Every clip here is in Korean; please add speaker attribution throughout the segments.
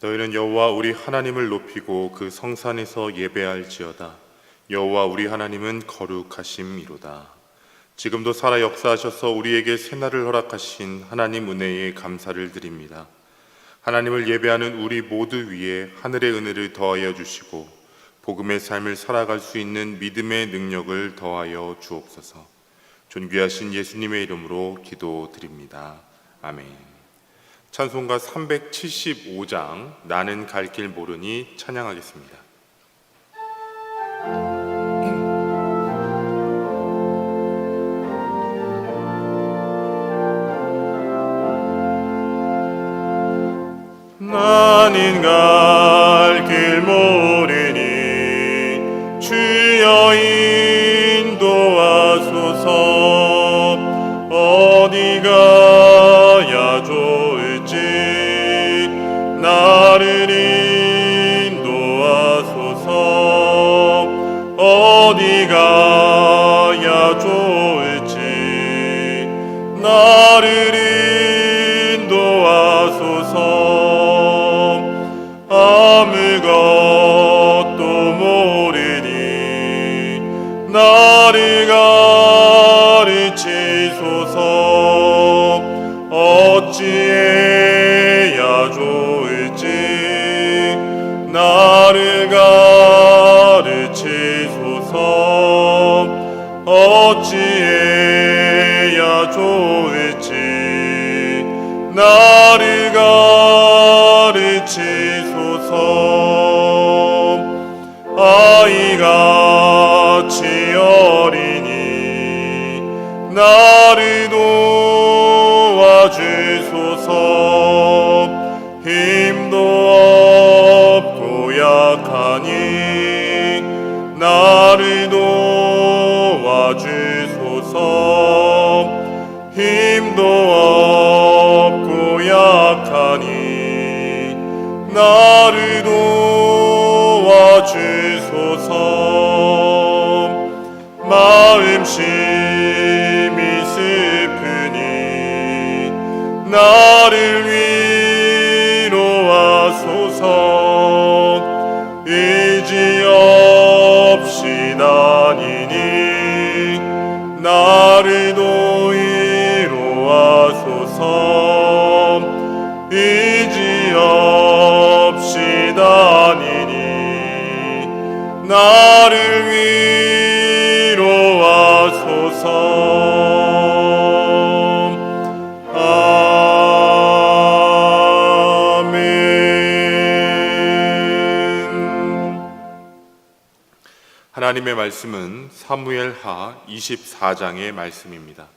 Speaker 1: 너희는 여호와 우리 하나님을 높이고 그 성산에서 예배할지어다. 여호와 우리 하나님은 거룩하심이로다. 지금도 살아 역사하셔서 우리에게 새날을 허락하신 하나님 은혜에 감사를 드립니다. 하나님을 예배하는 우리 모두 위에 하늘의 은혜를 더하여 주시고 복음의 삶을 살아갈 수 있는 믿음의 능력을 더하여 주옵소서. 존귀하신 예수님의 이름으로 기도드립니다. 아멘. 찬송가 375장 나는 갈 길 모르니 찬양하겠습니다. 나는 갈 길 모르니 주여 인도하소서. 어디 가야 좋을지 나를 인도하소서. 어디 가야 좋을지 나를 인도하소서. 아무것도 모르니 나를 가르치소서. 어찌해야 좋을지 나를 가르치소서. 어찌해야 좋을지 나를 가르치소서. 아이같이 어리니 나를 도와주소서. 힘도 없고 약하니 나를 도와주소서. 힘도 없고 약하니 나를 도와주소서. 마음 심히 슬프니 나를 위로하소서. 의지 없이 다니니 나를 위로하소서. 의지 없이 다니니 나를 위로하소서. 하나님의 말씀은 사무엘하 24장의 말씀입니다.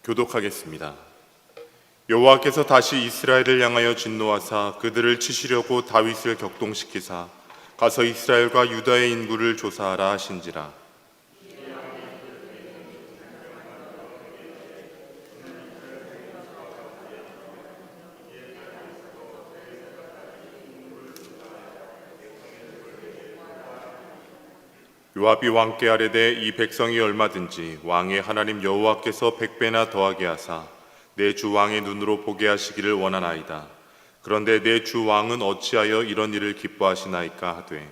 Speaker 1: 교독하겠습니다. 여호와께서 다시 이스라엘을 향하여 진노하사 그들을 치시려고 다윗을 격동시키사 가서 이스라엘과 유다의 인구를 조사하라 하신지라. 요압이 왕께 아뢰되 이 백성이 얼마든지 왕의 하나님 여호와께서 100배나 더하게 하사 내 주 왕의 눈으로 보게 하시기를 원하나이다. 그런데 내 주 왕은 어찌하여 이런 일을 기뻐하시나이까 하되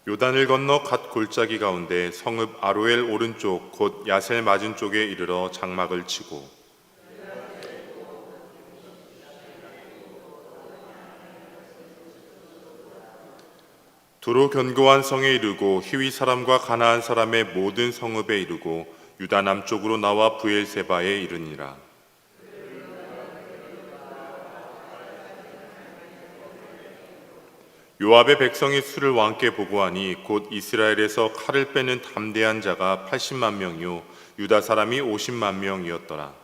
Speaker 1: 요단을 건너 갓 골짜기 가운데 성읍 아로엘 오른쪽 곧 야셀 맞은 쪽에 이르러 장막을 치고 두로 견고한 성에 이르고 히위 사람과 가나안 사람의 모든 성읍에 이르고 유다 남쪽으로 나와 브엘세바에 이르니라. 요압의 백성이 수를 왕께 보고하니 곧 이스라엘에서 칼을 빼는 담대한 자가 80만 명이요 유다 사람이 50만 명이었더라.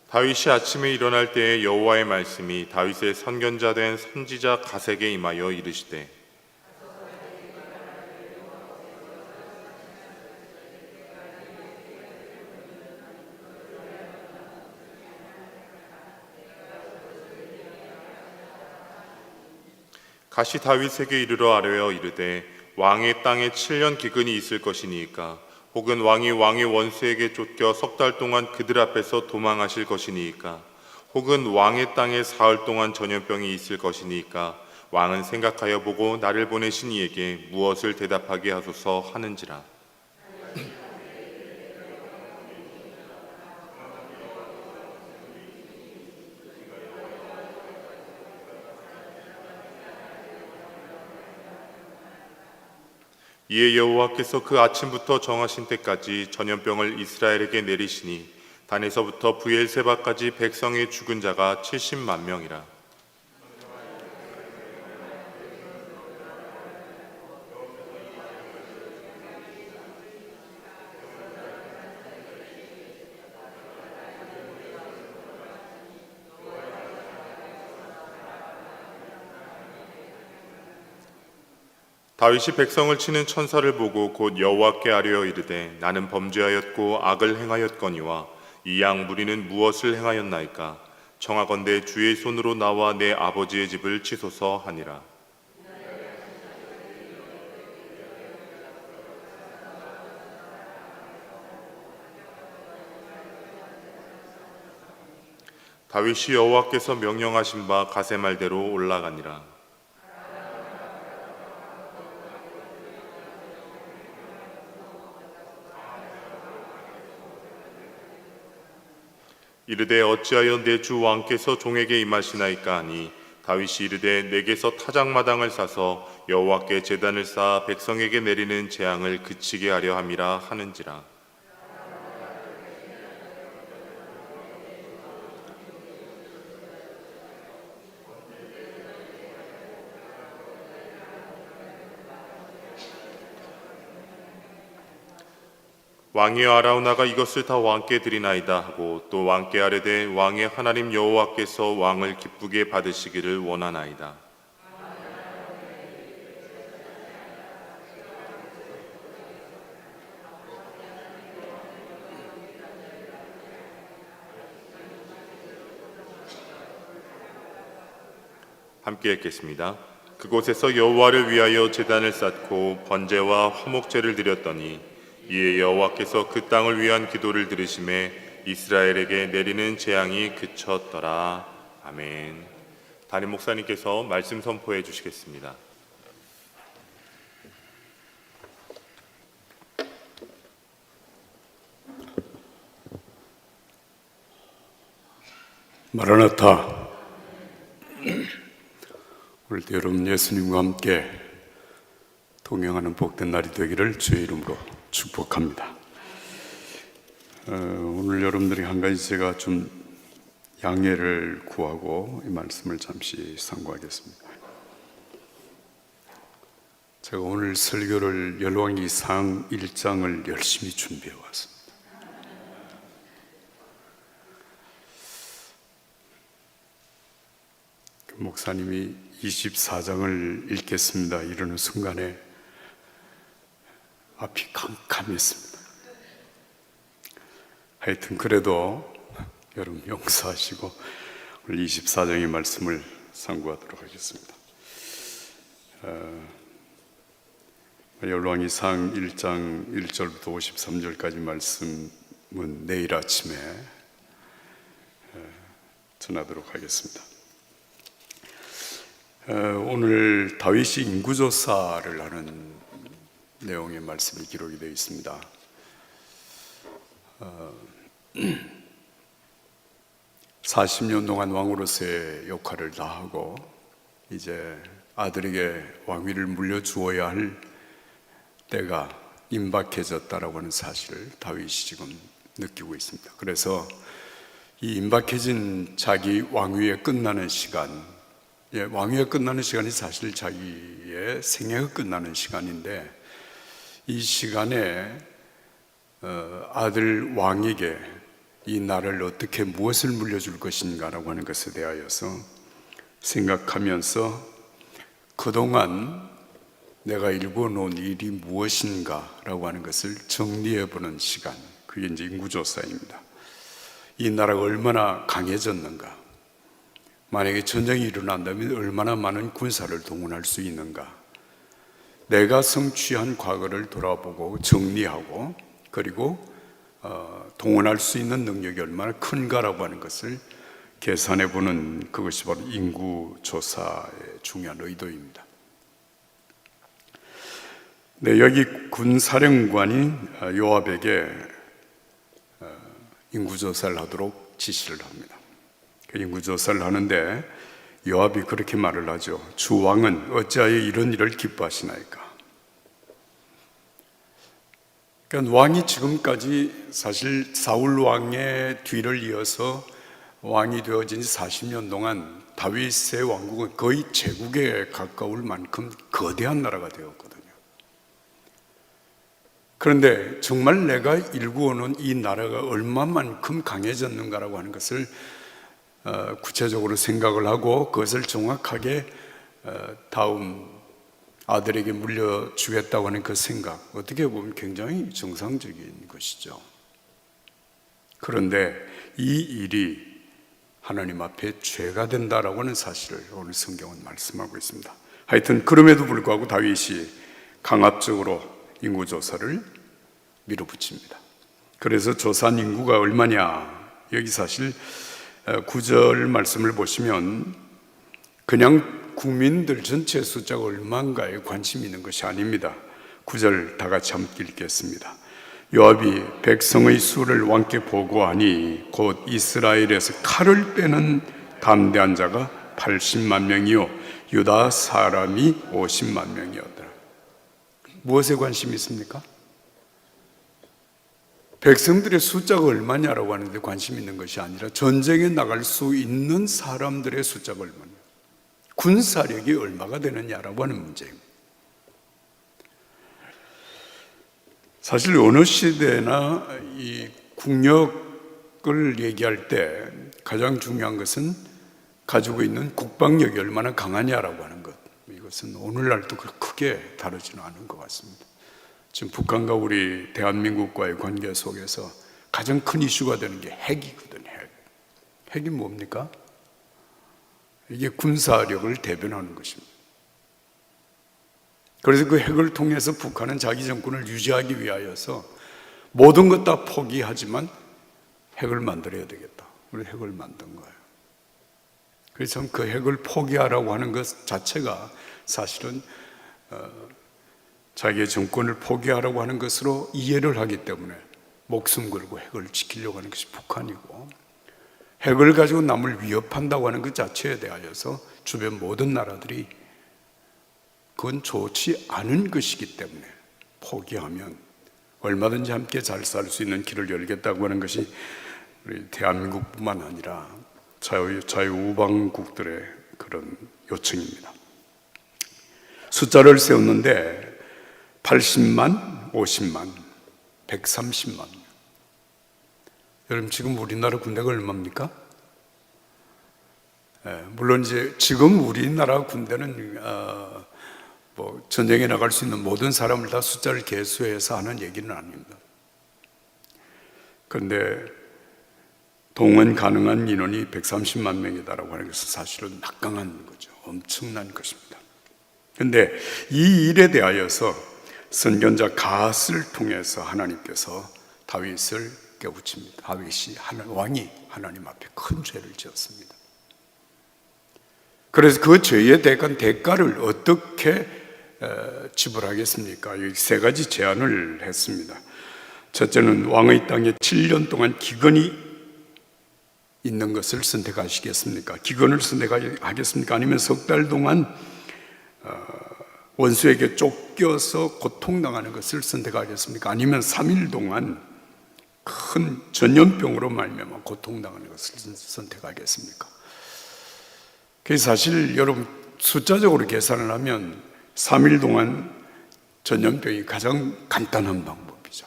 Speaker 1: 다윗이 아침에 일어날 때에 여호와의 말씀이 다윗의 선견자 된 선지자 갓에게 임하여 이르시되 갓이 다윗에게 이르러 아뢰어 이르되 왕의 땅에 7년 기근이 있을 것이니이까 혹은 왕이 왕의 원수에게 쫓겨 석 달 동안 그들 앞에서 도망하실 것이니이까 혹은 왕의 땅에 사흘 동안 전염병이 있을 것이니이까 왕은 생각하여 보고 나를 보내신 이에게 무엇을 대답하게 하소서 하는지라. 이에 여호와께서 그 아침부터 정하신 때까지 전염병을 이스라엘에게 내리시니 단에서부터 브엘세바까지 백성의 죽은 자가 70만 명이라. 다윗이 백성을 치는 천사를 보고 곧 여호와께 아뢰어 이르되 나는 범죄하였고 악을 행하였거니와 이 양 무리는 무엇을 행하였나이까 청하건대 주의 손으로 나와 내 아버지의 집을 치소서 하니라. 다윗이 여호와께서 명령하신 바 갓의 말대로 올라가니라. 이르되 어찌하여 내 주 왕께서 종에게 임하시나이까 하니 다윗이 이르되 내게서 타작마당을 사서 여호와께 제단을 쌓아 백성에게 내리는 재앙을 그치게 하려 함이라 하는지라. 왕이여 아라우나가 이것을 다 왕께 드리나이다 하고 또 왕께 아뢰되 왕의 하나님 여호와께서 왕을 기쁘게 받으시기를 원하나이다. 함께 읽겠습니다. 그곳에서 여호와를 위하여 제단을 쌓고 번제와 화목제를 드렸더니 이에 여호와께서 그 땅을 위한 기도를 들으심에 이스라엘에게 내리는 재앙이 그쳤더라. 아멘. 담임 목사님께서 말씀 선포해 주시겠습니다.
Speaker 2: 마라나타. 오늘도 여러분 예수님과 함께 동행하는 복된 날이 되기를 주의 이름으로 축복합니다. 오늘 여러분들이 한 가지 제가 좀 양해를 구하고 이 말씀을 잠시 상고하겠습니다. 제가 오늘 설교를 열왕기상 1장을 열심히 준비해 왔습니다. 그 목사님이 24장을 읽겠습니다 이러는 순간에 앞이 캄캄했습니다. 하여튼 그래도 여러분 용서하시고 오늘 24장의 말씀을 상고하도록 하겠습니다. 열왕기상 1장 1절부터 53절까지 말씀은 내일 아침에 전하도록 하겠습니다. 오늘 다윗이 인구조사를 하는 내용의 말씀이 기록이 되어 있습니다. 40년 동안 왕으로서의 역할을 다하고 이제 아들에게 왕위를 물려주어야 할 때가 임박해졌다라고 하는 사실을 다윗이 지금 느끼고 있습니다. 그래서 이 임박해진 자기 왕위에 끝나는 시간, 왕위에 끝나는 시간이 사실 자기의 생애가 끝나는 시간인데 이 시간에 아들 왕에게 이 나라를 어떻게 무엇을 물려줄 것인가라고 하는 것에 대하여서 생각하면서 그동안 내가 일궈 놓은 일이 무엇인가라고 하는 것을 정리해 보는 시간, 그게 이제 인구조사입니다. 이 나라가 얼마나 강해졌는가, 만약에 전쟁이 일어난다면 얼마나 많은 군사를 동원할 수 있는가, 내가 성취한 과거를 돌아보고 정리하고 그리고 동원할 수 있는 능력이 얼마나 큰가라고 하는 것을 계산해 보는, 그것이 바로 인구조사의 중요한 의도입니다. 네, 여기 군사령관이 요압에게 인구조사를 하도록 지시를 합니다. 그 인구조사를 하는데 요압이 그렇게 말을 하죠. 주 왕은 어찌하여 이런 일을 기뻐하시나이까? 그러니까 왕이 지금까지 사실 사울 왕의 뒤를 이어서 왕이 되어진 40년 동안 다윗의 왕국은 거의 제국에 가까울 만큼 거대한 나라가 되었거든요. 그런데 정말 내가 일구어 놓은 이 나라가 얼마만큼 강해졌는가라고 하는 것을 구체적으로 생각을 하고 그것을 정확하게 다음 아들에게 물려주겠다고 하는 그 생각, 어떻게 보면 굉장히 정상적인 것이죠. 그런데 이 일이 하나님 앞에 죄가 된다라고 하는 사실을 오늘 성경은 말씀하고 있습니다. 하여튼 그럼에도 불구하고 다윗이 강압적으로 인구조사를 밀어붙입니다. 그래서 조사한 인구가 얼마냐, 여기 사실 9절 말씀을 보시면 그냥 국민들 전체 숫자가 얼마인가에 관심이 있는 것이 아닙니다. 9절 다 같이 함께 읽겠습니다. 요압이 백성의 수를 왕께 보고하니 곧 이스라엘에서 칼을 빼는 담대한 자가 80만 명이요 유다 사람이 50만 명이었더라. 무엇에 관심이 있습니까? 백성들의 숫자가 얼마냐라고 하는데 관심 있는 것이 아니라 전쟁에 나갈 수 있는 사람들의 숫자가 얼마냐, 군사력이 얼마가 되느냐라고 하는 문제입니다. 사실 어느 시대나 이 국력을 얘기할 때 가장 중요한 것은 가지고 있는 국방력이 얼마나 강하냐라고 하는 것, 이것은 오늘날도 크게 다르지는 않은 것 같습니다. 지금 북한과 우리 대한민국과의 관계 속에서 가장 큰 이슈가 되는 게 핵이거든요. 핵이 뭡니까? 이게 군사력을 대변하는 것입니다. 그래서 그 핵을 통해서 북한은 자기 정권을 유지하기 위하여서 모든 것 다 포기하지만 핵을 만들어야 되겠다. 우리 핵을 만든 거예요. 그래서 그 핵을 포기하라고 하는 것 자체가 사실은 자기의 정권을 포기하라고 하는 것으로 이해를 하기 때문에 목숨 걸고 핵을 지키려고 하는 것이 북한이고, 핵을 가지고 남을 위협한다고 하는 것 자체에 대하여서 주변 모든 나라들이 그건 좋지 않은 것이기 때문에 포기하면 얼마든지 함께 잘 살 수 있는 길을 열겠다고 하는 것이 우리 대한민국뿐만 아니라 자유우방국들의 그런 요청입니다. 숫자를 세웠는데 80만, 50만, 130만. 여러분 지금 우리나라 군대가 얼마입니까? 물론 이제 지금 우리나라 군대는 전쟁에 나갈 수 있는 모든 사람을 다 숫자를 계수해서 하는 얘기는 아닙니다. 그런데 동원 가능한 인원이 130만 명이다라고 하는 것은 사실은 막강한 거죠. 엄청난 것입니다. 그런데 이 일에 대하여서 선견자 갓을 통해서 하나님께서 다윗을 깨우칩니다. 다윗이 왕이 하나님 앞에 큰 죄를 지었습니다. 그래서 그 죄에 대한 대가를 어떻게 지불하겠습니까? 여기 세 가지 제안을 했습니다. 첫째는 왕의 땅에 7년 동안 기근이 있는 것을 선택하시겠습니까? 기근을 선택하겠습니까? 아니면 석 달 동안 원수에게 쫓겨서 고통당하는 것을 선택하겠습니까? 아니면 3일 동안 큰 전염병으로 말미암아 고통당하는 것을 선택하겠습니까? 그래서 사실 여러분 숫자적으로 계산을 하면 3일 동안 전염병이 가장 간단한 방법이죠.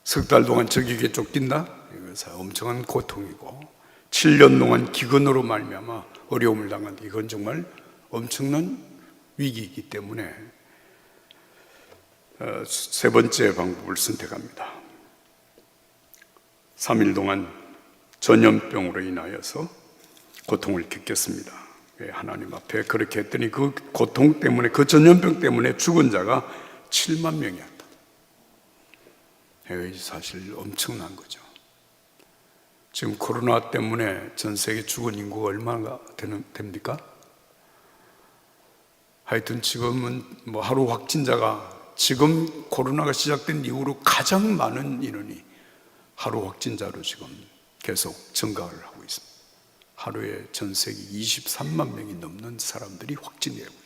Speaker 2: 석 달 동안 적에게 쫓긴다? 이것은 엄청난 고통이고 7년 동안 기근으로 말미암아 어려움을 당한다. 이건 정말 엄청난 위기이기 때문에 세 번째 방법을 선택합니다. 3일 동안 전염병으로 인하여서 고통을 겪겠습니다. 하나님 앞에 그렇게 했더니 그 고통 때문에, 그 전염병 때문에 죽은 자가 7만 명이었다. 사실 엄청난 거죠. 지금 코로나 때문에 전 세계 죽은 인구가 얼마나 됩니까? 하여튼 지금은 하루 확진자가, 지금 코로나가 시작된 이후로 가장 많은 인원이 하루 확진자로 지금 계속 증가를 하고 있습니다. 하루에 전 세계 23만 명이 넘는 사람들이 확진되고 있습니다.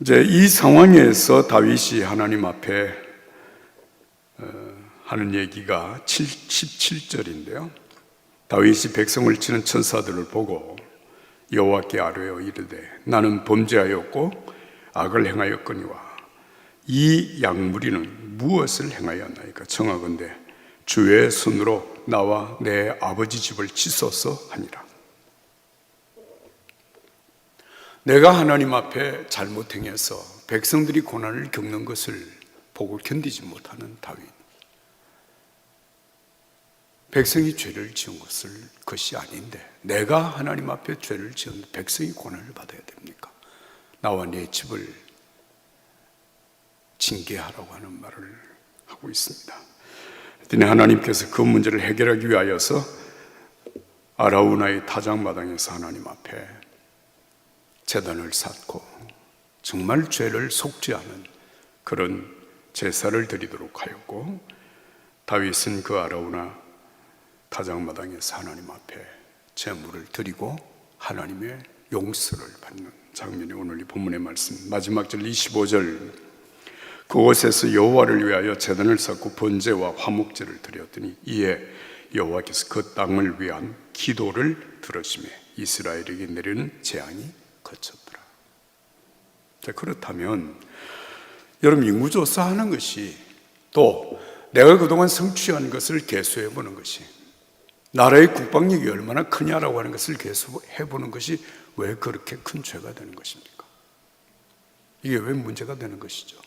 Speaker 2: 이제 이 상황에서 다윗이 하나님 앞에 하는 얘기가 17절인데요. 다윗이 백성을 치는 천사들을 보고 여호와께 아뢰어 이르되 나는 범죄하였고 악을 행하였거니와 이 양무리는 무엇을 행하였나이까? 청하건대 주의 손으로 나와 내 아버지 집을 치소서 하니라. 내가 하나님 앞에 잘못 행해서 백성들이 고난을 겪는 것을 보고 견디지 못하는 다윗. 백성이 죄를 지은 것이 아닌데 내가 하나님 앞에 죄를 지은 백성이 고난을 받아야 됩니까? 나와 내 집을 징계하라고 하는 말을 하고 있습니다. 그랬더니 하나님께서 그 문제를 해결하기 위하여서 아라우나의 타작마당에서 하나님 앞에 제단을 쌓고 정말 죄를 속죄하는 그런 제사를 드리도록 하였고, 다윗은 그 아라우나 타작마당에서 하나님 앞에 제물을 드리고 하나님의 용서를 받는 장면이 오늘 이 본문의 말씀 마지막 절 25절, 그곳에서 여호와를 위하여 제단을 쌓고 번제와 화목제를 드렸더니 이에 여호와께서 그 땅을 위한 기도를 들으시매 이스라엘에게 내리는 재앙이 그쳤더라. 자, 그렇다면 여러분, 인구조사하는 것이, 또 내가 그동안 성취한 것을 계수해 보는 것이, 나라의 국방력이 얼마나 크냐라고 하는 것을 계수해 보는 것이 왜 그렇게 큰 죄가 되는 것입니까? 이게 왜 문제가 되는 것이죠?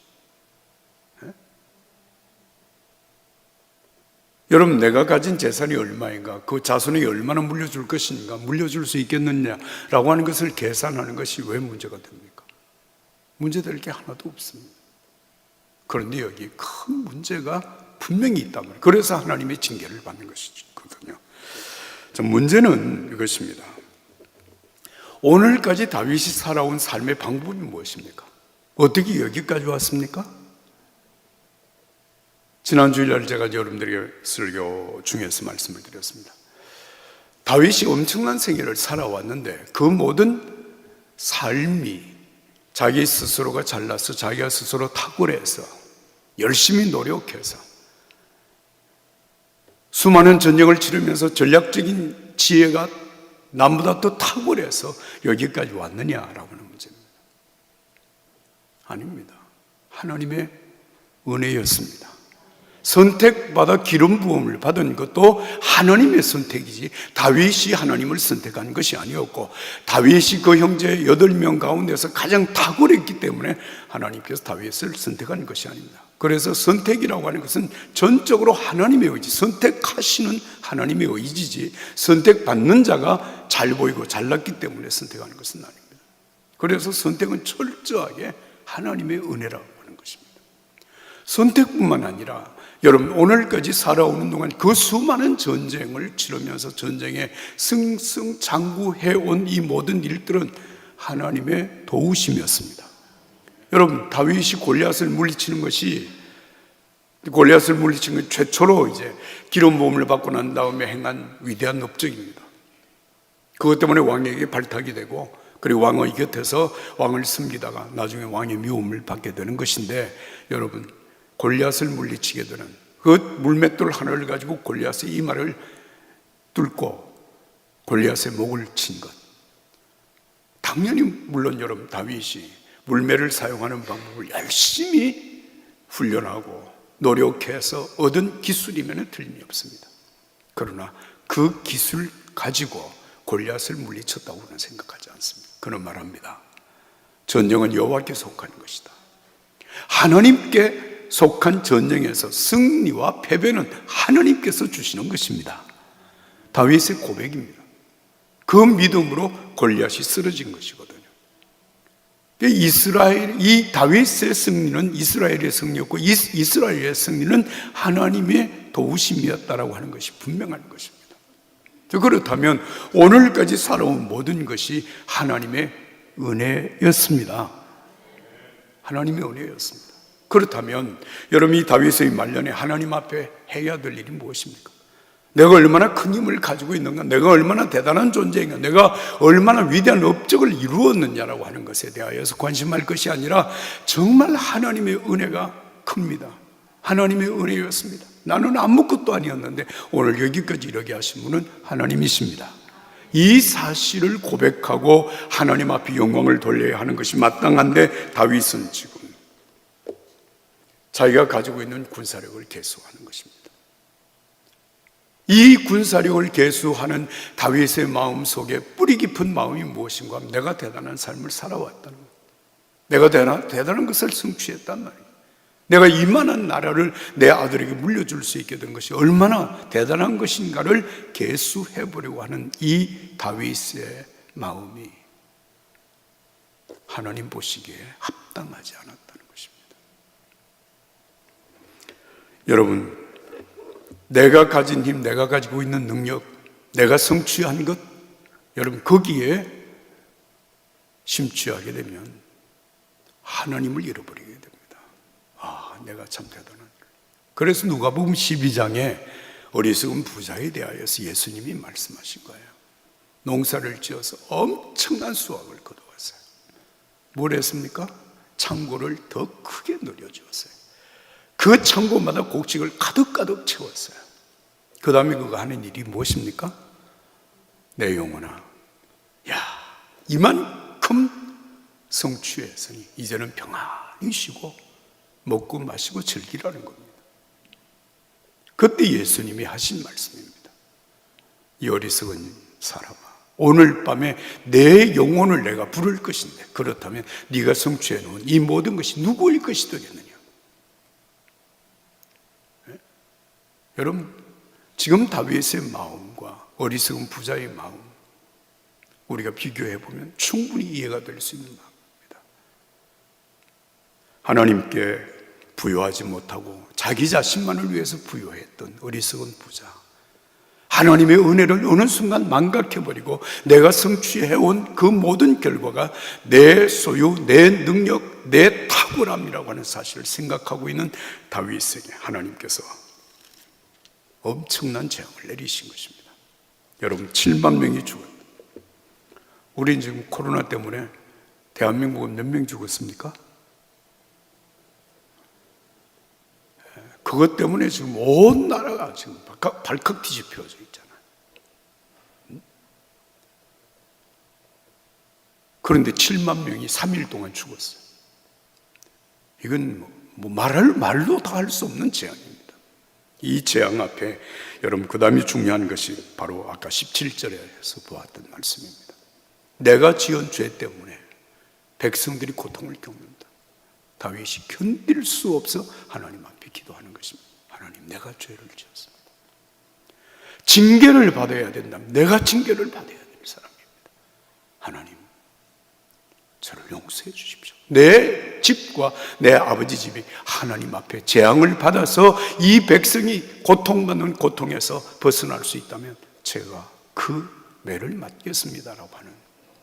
Speaker 2: 여러분, 내가 가진 재산이 얼마인가, 그 자손에게 얼마나 물려줄 것인가, 물려줄 수 있겠느냐라고 하는 것을 계산하는 것이 왜 문제가 됩니까? 문제될 게 하나도 없습니다. 그런데 여기 큰 문제가 분명히 있단 말이에요. 그래서 하나님의 징계를 받는 것이거든요. 자, 문제는 이것입니다. 오늘까지 다윗이 살아온 삶의 방법이 무엇입니까? 어떻게 여기까지 왔습니까? 지난 주일날 제가 여러분들에게 설교 중에서 말씀을 드렸습니다. 다윗이 엄청난 생애를 살아왔는데 그 모든 삶이 자기 스스로가 잘나서, 자기가 스스로 탁월해서 열심히 노력해서 수많은 전쟁을 치르면서 전략적인 지혜가 남보다 더 탁월해서 여기까지 왔느냐라고 하는 문제입니다. 아닙니다. 하나님의 은혜였습니다. 선택받아 기름 부음을 받은 것도 하나님의 선택이지 다윗이 하나님을 선택한 것이 아니었고, 다윗이 그 형제 8명 가운데서 가장 탁월했기 때문에 하나님께서 다윗을 선택한 것이 아닙니다. 그래서 선택이라고 하는 것은 전적으로 하나님의 의지, 선택하시는 하나님의 의지지 선택받는 자가 잘 보이고 잘났기 때문에 선택하는 것은 아닙니다. 그래서 선택은 철저하게 하나님의 은혜라고 하는 것입니다. 선택뿐만 아니라 여러분, 오늘까지 살아오는 동안 그 수많은 전쟁을 치르면서 전쟁에 승승장구해온 이 모든 일들은 하나님의 도우심이었습니다. 여러분, 다윗이 골리앗을 물리친 것이 최초로 이제 기름 부음을 받고 난 다음에 행한 위대한 업적입니다. 그것 때문에 왕에게 발탁이 되고, 그리고 왕의 곁에서 왕을 섬기다가 나중에 왕의 미움을 받게 되는 것인데, 여러분, 골리앗을 물리치게 되는 그 물맷돌 하나를 가지고 골리앗의 이마를 뚫고 골리앗의 목을 친 것, 당연히 물론 여러분, 다윗이 물매를 사용하는 방법을 열심히 훈련하고 노력해서 얻은 기술이면 틀림이 없습니다. 그러나 그 기술 가지고 골리앗을 물리쳤다고는 생각하지 않습니다. 그는 말합니다. 전쟁은 여호와께 속한 것이다. 하나님께 속한 전쟁에서 승리와 패배는 하나님께서 주시는 것입니다. 다윗의 고백입니다. 그 믿음으로 골리앗이 쓰러진 것이거든요. 이 다윗의 승리는 이스라엘의 승리였고, 이스라엘의 승리는 하나님의 도우심이었다라고 하는 것이 분명한 것입니다. 그렇다면 오늘까지 살아온 모든 것이 하나님의 은혜였습니다. 하나님의 은혜였습니다. 그렇다면 여러분, 이 다윗의 말년에 하나님 앞에 해야 될 일이 무엇입니까? 내가 얼마나 큰 힘을 가지고 있는가, 내가 얼마나 대단한 존재인가, 내가 얼마나 위대한 업적을 이루었느냐라고 하는 것에 대하여서 관심할 것이 아니라 정말 하나님의 은혜가 큽니다. 하나님의 은혜였습니다. 나는 아무것도 아니었는데 오늘 여기까지 이르게 하신 분은 하나님이십니다. 이 사실을 고백하고 하나님 앞에 영광을 돌려야 하는 것이 마땅한데, 다윗은 지금 자기가 가지고 있는 군사력을 계수하는 것입니다. 이 군사력을 계수하는 다윗의 마음 속에 뿌리 깊은 마음이 무엇인가 하면, 내가 대단한 삶을 살아왔다는 것, 내가 대단한 것을 성취했단 말이에요. 내가 이만한 나라를 내 아들에게 물려줄 수 있게 된 것이 얼마나 대단한 것인가를 계수해보려고 하는 이 다윗의 마음이 하나님 보시기에 합당하지 않았다는 것입니다. 여러분, 내가 가진 힘, 내가 가지고 있는 능력, 내가 성취한 것, 여러분 거기에 심취하게 되면 하나님을 잃어버리게 됩니다. 아, 내가 참 대단한. 그래서 누가복음 12장에 어리석은 부자에 대하여서 예수님이 말씀하신 거예요. 농사를 지어서 엄청난 수확을 거두었어요. 뭘 했습니까? 창고를 더 크게 늘려주었어요. 그 창고마다 곡식을 가득가득 채웠어요. 그 다음에 그가 하는 일이 무엇입니까? 내 영혼아, 야, 이만큼 성취했으니 이제는 평안히 쉬고 먹고 마시고 즐기라는 겁니다. 그때 예수님이 하신 말씀입니다. 이 어리석은 사람아, 오늘 밤에 내 영혼을 내가 부를 것인데, 그렇다면 네가 성취해 놓은 이 모든 것이 누구의 것이 되겠느냐? 네? 여러분, 지금 다윗의 마음과 어리석은 부자의 마음, 우리가 비교해 보면 충분히 이해가 될 수 있는 마음입니다. 하나님께 부여하지 못하고 자기 자신만을 위해서 부여했던 어리석은 부자, 하나님의 은혜를 어느 순간 망각해버리고 내가 성취해온 그 모든 결과가 내 소유, 내 능력, 내 탁월함이라고 하는 사실을 생각하고 있는 다윗에게 하나님께서 엄청난 재앙을 내리신 것입니다. 여러분, 7만 명이 죽었다. 우린 지금 코로나 때문에 대한민국은 몇 명 죽었습니까? 그것 때문에 지금 온 나라가 지금 발칵 뒤집혀져 있잖아요. 그런데 7만 명이 3일 동안 죽었어요. 이건 말로 다 할 수 없는 재앙입니다. 이 재앙 앞에 여러분, 그 다음에 중요한 것이 바로 아까 17절에서 보았던 말씀입니다. 내가 지은 죄 때문에 백성들이 고통을 겪는다. 다윗이 견딜 수 없어 하나님 앞에 기도하는 것입니다. 하나님, 내가 죄를 지었습니다. 징계를 받아야 된다면 내가 징계를 받아야 될 사람입니다. 하나님, 저를 용서해 주십시오. 내 집과 내 아버지 집이 하나님 앞에 재앙을 받아서 이 백성이 고통받는 고통에서 벗어날 수 있다면 제가 그 매를 맡겠습니다라고 하는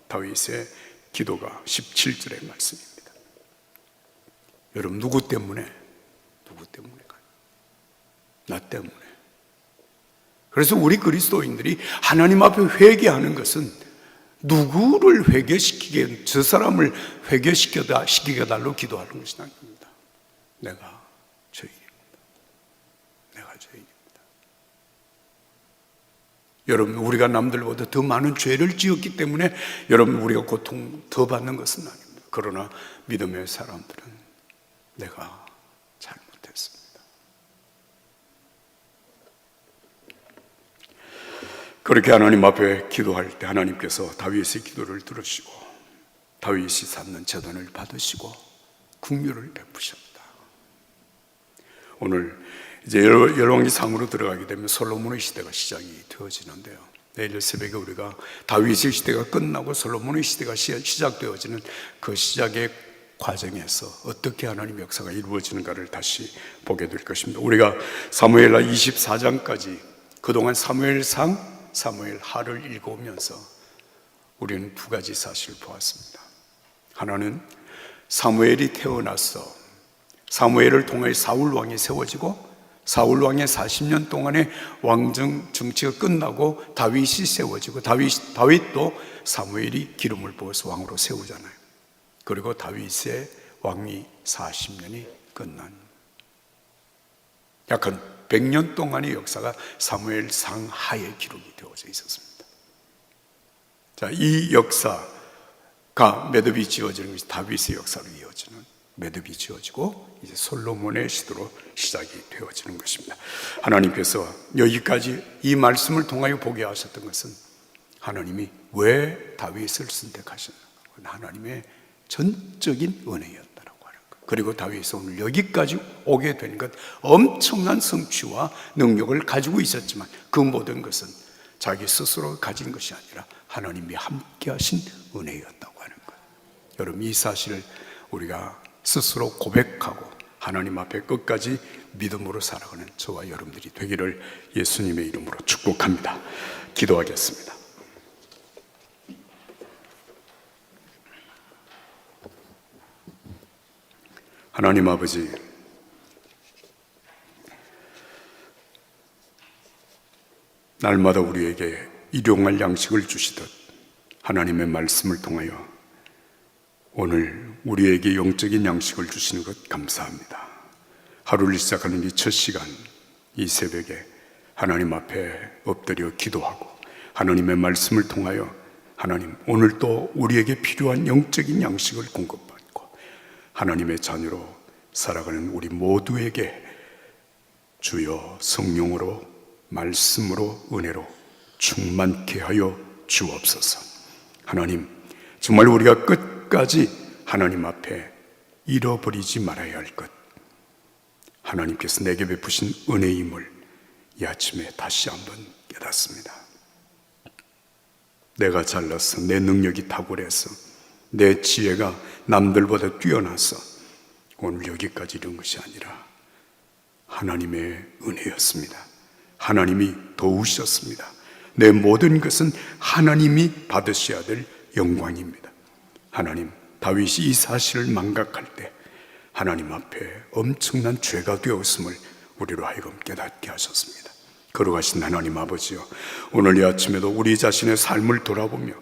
Speaker 2: 다윗의 기도가 17절의 말씀입니다. 여러분, 누구 때문에 가요? 나 때문에. 그래서 우리 그리스도인들이 하나님 앞에 회개하는 것은 누구를 회개시키게, 저 사람을 회개시키게 달라고 기도하는 것이 아닙니다. 내가 죄인입니다. 내가 죄인입니다. 여러분, 우리가 남들보다 더 많은 죄를 지었기 때문에 여러분, 우리가 고통 더 받는 것은 아닙니다. 그러나 믿음의 사람들은 내가 잘못 그렇게 하나님 앞에 기도할 때 하나님께서 다윗의 기도를 들으시고 다윗이 쌓는 제단을 받으시고 긍휼을 베푸십니다. 오늘 이제 열왕기상으로 들어가게 되면 솔로몬의 시대가 시작이 되어지는데요. 내일 새벽에 우리가 다윗의 시대가 끝나고 솔로몬의 시대가 시작되어지는 그 시작의 과정에서 어떻게 하나님의 역사가 이루어지는가를 다시 보게 될 것입니다. 우리가 사무엘하 24장까지 그동안 사무엘상, 사무엘하를 읽어오면서 우리는 두 가지 사실을 보았습니다. 하나는 사무엘이 태어나서 사무엘을 통해 사울 왕이 세워지고 사울 왕의 40년 동안의 왕정 정치가 끝나고 다윗이 세워지고 다윗도 사무엘이 기름을 부어서 왕으로 세우잖아요. 그리고 다윗의 왕위 40년이 끝난 약 한 100년 동안의 역사가 사무엘상 하에 기록이 되어져 있었습니다. 자, 이 역사가 매듭이 지어지는 것이 다윗의 역사로 이어지는 매듭이 지어지고 이제 솔로몬의 시대로 시작이 되어지는 것입니다. 하나님께서 여기까지 이 말씀을 통하여 보게 하셨던 것은 하나님이 왜 다윗을 선택하셨는가, 하나님의 전적인 은혜였다라고 하는 것. 그리고 다윗이 오늘 여기까지 오게 된 것, 엄청난 성취와 능력을 가지고 있었지만 그 모든 것은 자기 스스로 가진 것이 아니라 하나님이 함께 하신 은혜였다고 하는 것. 여러분, 이 사실을 우리가 스스로 고백하고 하나님 앞에 끝까지 믿음으로 살아가는 저와 여러분들이 되기를 예수님의 이름으로 축복합니다. 기도하겠습니다. 하나님 아버지, 날마다 우리에게 일용할 양식을 주시듯 하나님의 말씀을 통하여 오늘 우리에게 영적인 양식을 주시는 것 감사합니다. 하루를 시작하는 이 첫 시간, 이 새벽에 하나님 앞에 엎드려 기도하고 하나님의 말씀을 통하여 하나님, 오늘 또 우리에게 필요한 영적인 양식을 공급받고 하나님의 자녀로 살아가는 우리 모두에게 주여 성령으로, 말씀으로, 은혜로 충만케 하여 주옵소서. 하나님, 정말 우리가 끝까지 하나님 앞에 잃어버리지 말아야 할 것, 하나님께서 내게 베푸신 은혜임을 이 아침에 다시 한번 깨닫습니다. 내가 잘나서, 내 능력이 탁월해서, 내 지혜가 남들보다 뛰어나서 오늘 여기까지 이른 것이 아니라 하나님의 은혜였습니다. 하나님이 도우셨습니다. 내 모든 것은 하나님이 받으셔야 될 영광입니다. 하나님, 다윗이 이 사실을 망각할 때 하나님 앞에 엄청난 죄가 되었음을 우리로 하여금 깨닫게 하셨습니다. 거룩하신 하나님 아버지요, 오늘 이 아침에도 우리 자신의 삶을 돌아보며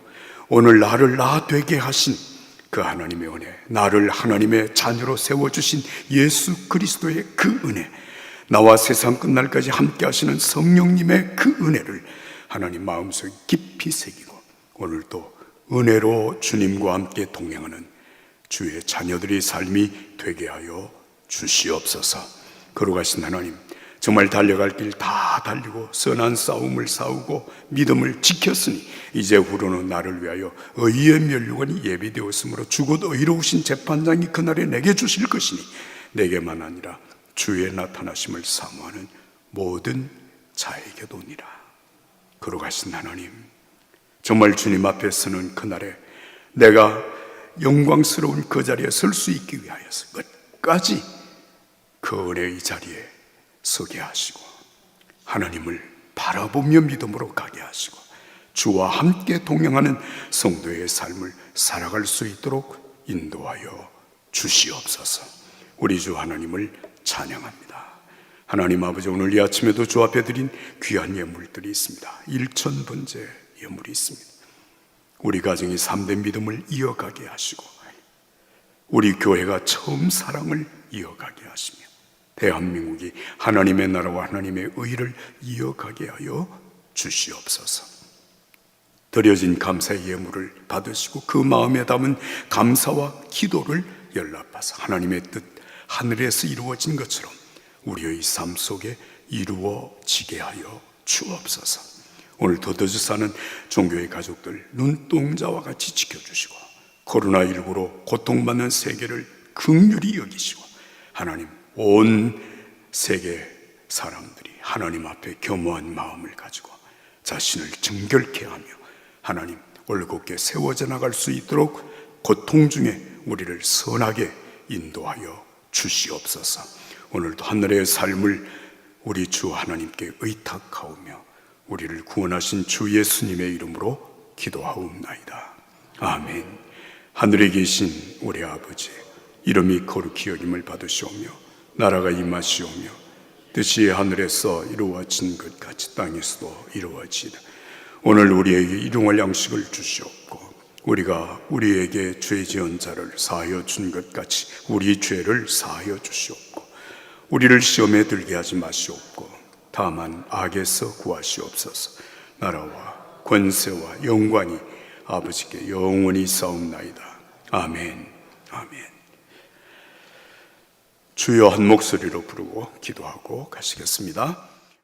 Speaker 2: 오늘 나를 나 되게 하신 그 하나님의 은혜, 나를 하나님의 자녀로 세워주신 예수 그리스도의 그 은혜, 나와 세상 끝날까지 함께 하시는 성령님의 그 은혜를 하나님 마음속에 깊이 새기고 오늘도 은혜로 주님과 함께 동행하는 주의 자녀들의 삶이 되게 하여 주시옵소서. 거룩하신 하나님, 정말 달려갈 길 다 달리고 선한 싸움을 싸우고 믿음을 지켰으니 이제 후로는 나를 위하여 의의 면류관이 예비되었으므로 주곧 의로우신 재판장이 그날에 내게 주실 것이니 내게만 아니라 주의 나타나심을 사모하는 모든 자에게도니라. 거룩하신 하나님, 정말 주님 앞에 서는 그날에 내가 영광스러운 그 자리에 설 수 있기 위하여서 끝까지 그 은혜의 자리에 서게 하시고 하나님을 바라보며 믿음으로 가게 하시고 주와 함께 동행하는 성도의 삶을 살아갈 수 있도록 인도하여 주시옵소서. 우리 주 하나님을 찬양합니다. 하나님 아버지, 오늘 이 아침에도 주 앞에 드린 귀한 예물들이 있습니다. 일천번제 예물이 있습니다. 우리 가정이 3대 믿음을 이어가게 하시고 우리 교회가 처음 사랑을 이어가게 하시며 대한민국이 하나님의 나라와 하나님의 의를 이어가게 하여 주시옵소서. 드려진 감사의 예물을 받으시고 그 마음에 담은 감사와 기도를 연락받아서 하나님의 뜻 하늘에서 이루어진 것처럼 우리의 삶 속에 이루어지게 하여 주옵소서. 오늘 더더주 사는 종교의 가족들 눈동자와 같이 지켜주시고, 코로나19로 고통받는 세계를 긍휼히 여기시고, 하나님 온 세계 사람들이 하나님 앞에 겸허한 마음을 가지고 자신을 정결케 하며 하나님 올곧게 세워져 나갈 수 있도록 고통 중에 우리를 선하게 인도하여 주시옵소서. 오늘도 하늘의 삶을 우리 주 하나님께 의탁하오며 우리를 구원하신 주 예수님의 이름으로 기도하옵나이다. 아멘. 하늘에 계신 우리 아버지, 이름이 거룩히 여김을 받으시오며 나라가 임하시오며 뜻이 하늘에서 이루어진 것 같이 땅에서도 이루어지이다. 오늘 우리에게 일용할 양식을 주시옵고 우리가 우리에게 죄 지은 자를 사하여 준 것 같이 우리 죄를 사하여 주시옵고 우리를 시험에 들게 하지 마시옵고 다만 악에서 구하시옵소서. 나라와 권세와 영광이 아버지께 영원히 있사옵나이다. 아멘. 아멘. 주여 한 목소리로 부르고 기도하고 가시겠습니다.